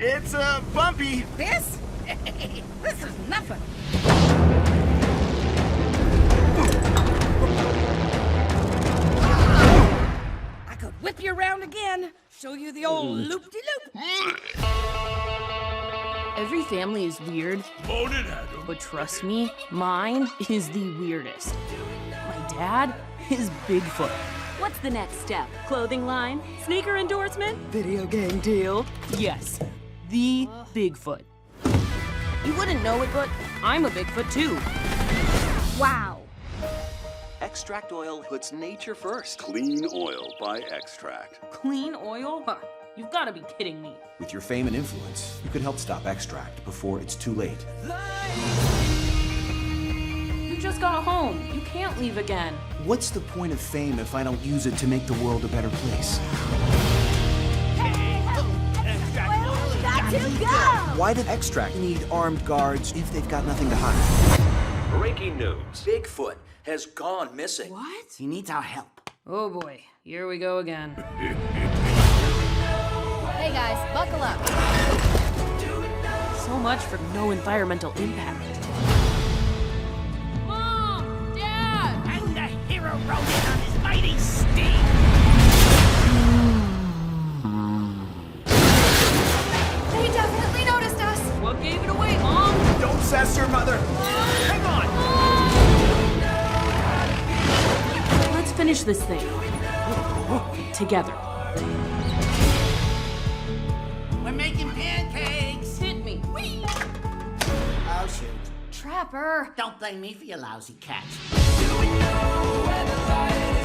It's bumpy. This? This is nothing. I could whip you around again, show you the old loop-de-loop. Every family is weird, but trust me, mine is the weirdest. My dad is Bigfoot. What's the next step? Clothing line? Sneaker endorsement? Video game deal? Yes, the Bigfoot. You wouldn't know it, but I'm a Bigfoot too. Wow. Extract oil puts nature first. Clean oil by Extract. Clean oil? Huh, you've got to be kidding me. With your fame and influence, you could help stop Extract before it's too late. You just got a home. You can't leave again. What's the point of fame if I don't use it to make the world a better place? Got to go! Why did Extract need armed guards if they've got nothing to hide? Breaking news. Bigfoot has gone missing. What? He needs our help. Oh boy, here we go again. Hey guys, buckle up. So much for no environmental impact. Mom! Dad! And the hero rode in on his mighty steed. They definitely noticed us. What gave it away, Mom? Don't sass your mother. Hang on. Let's finish this thing. Together. We're making pancakes. Hit me. Oh, shoot. Trapper. Don't blame me for your lousy catch. Do we know where the light is?